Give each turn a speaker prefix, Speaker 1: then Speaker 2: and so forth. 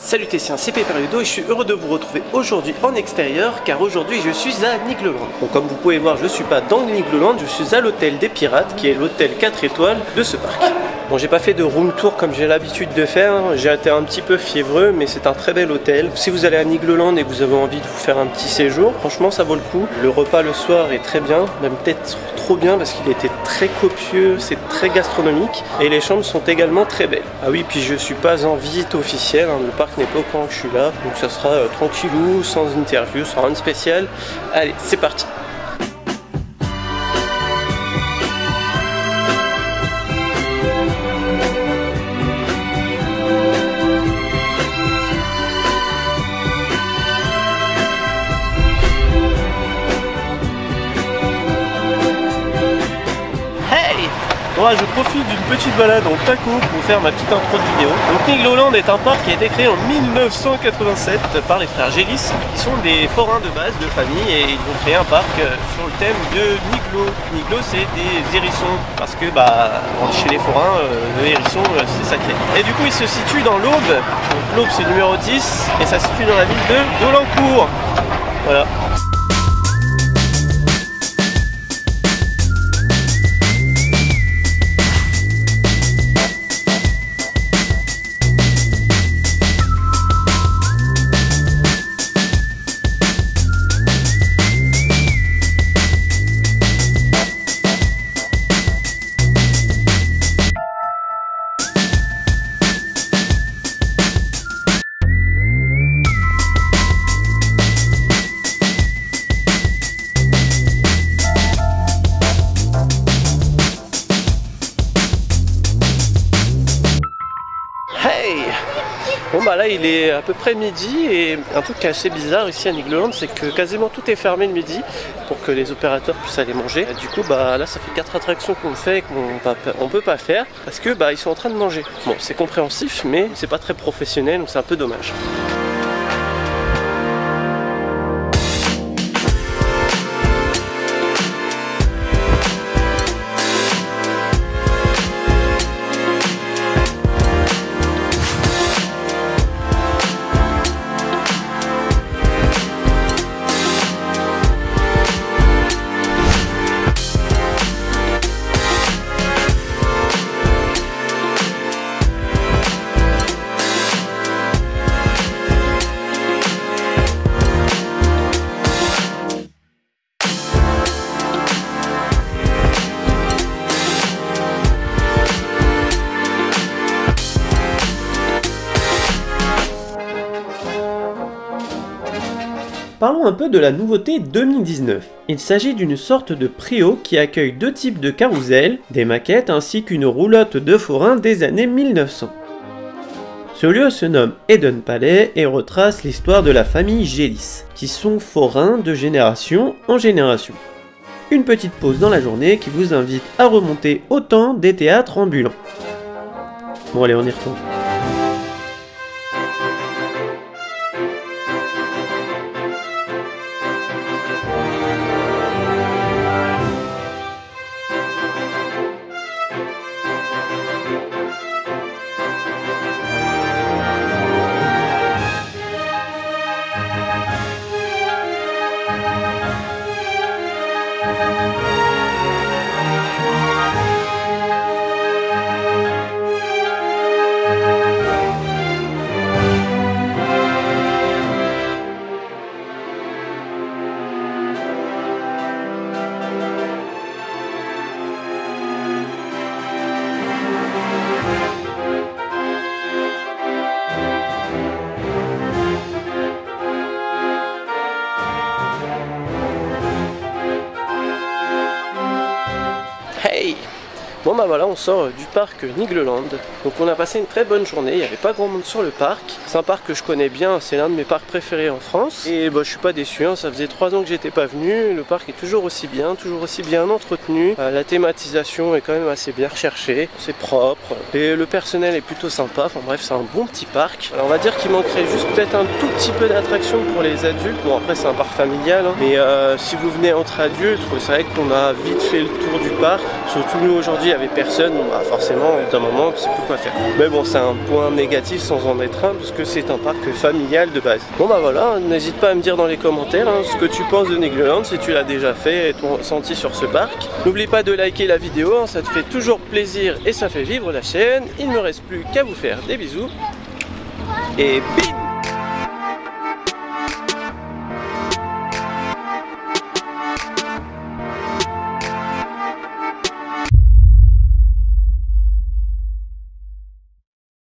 Speaker 1: Salutations, c'est Peperiudo et je suis heureux de vous retrouver aujourd'hui en extérieur car aujourd'hui je suis à Nigloland. Donc comme vous pouvez voir, je ne suis pas dans Nigloland, je suis à l'hôtel des Pirates qui est l'hôtel 4 étoiles de ce parc. Bon, j'ai pas fait de room tour comme j'ai l'habitude de faire, j'ai été un petit peu fiévreux mais c'est un très bel hôtel. Si vous allez à Nigloland et que vous avez envie de vous faire un petit séjour, franchement ça vaut le coup. Le repas le soir est très bien, même peut-être trop bien parce qu'il était très copieux, c'est très gastronomique et les chambres sont également très belles. Ah oui, puis je suis pas en visite officielle, hein, le parc n'est pas au courant que je suis là, donc ça sera tranquillou, sans interview, sans rien de spécial. Allez, c'est parti. Moi, je profite d'une petite balade en taco pour faire ma petite intro de vidéo. Donc Nigloland est un parc qui a été créé en 1987 par les frères Gélis, qui sont des forains de base, de famille, et ils ont créé un parc sur le thème de Niglo. Niglo, c'est des hérissons, parce que chez les forains, le hérisson, c'est sacré. Et du coup, il se situe dans l'Aube. Donc l'Aube, c'est le numéro 10, et ça se situe dans la ville de Dolencourt. Voilà. Bon bah là il est à peu près midi et un truc qui est assez bizarre ici à Nigloland, c'est que quasiment tout est fermé le midi pour que les opérateurs puissent aller manger. Et du coup là ça fait 4 attractions qu'on fait et qu'on peut pas faire parce que ils sont en train de manger. Bon, c'est compréhensif mais c'est pas très professionnel, donc c'est un peu dommage. Parlons un peu de la nouveauté 2019. Il s'agit d'une sorte de préau qui accueille deux types de carrousels, des maquettes ainsi qu'une roulotte de forains des années 1900. Ce lieu se nomme Eden Palais et retrace l'histoire de la famille Gélis, qui sont forains de génération en génération. Une petite pause dans la journée qui vous invite à remonter au temps des théâtres ambulants. Bon allez, on y retourne. Hey! Bon voilà, on sort du parc Nigloland. Donc on a passé une très bonne journée, il n'y avait pas grand monde sur le parc. C'est un parc que je connais bien, c'est l'un de mes parcs préférés en France. Et je suis pas déçu, hein. Ça faisait 3 ans que j'étais pas venu. Le parc est toujours aussi bien entretenu. La thématisation est quand même assez bien recherchée, c'est propre. Et le personnel est plutôt sympa, enfin bref, c'est un bon petit parc. Alors on va dire qu'il manquerait juste peut-être un tout petit peu d'attraction pour les adultes. Bon après c'est un parc familial, hein. Mais si vous venez entre adultes, c'est vrai qu'on a vite fait le tour du parc. Surtout nous aujourd'hui avait personne, bah forcément, au bout d'un moment, tu sais plus quoi faire. Mais bon, c'est un point négatif sans en être un, parce que c'est un parc familial de base. Bon bah voilà, n'hésite pas à me dire dans les commentaires ce que tu penses de Nigloland, si tu l'as déjà fait et ton ressenti sur ce parc. N'oublie pas de liker la vidéo, ça te fait toujours plaisir et ça fait vivre la chaîne. Il ne me reste plus qu'à vous faire des bisous. Et bim!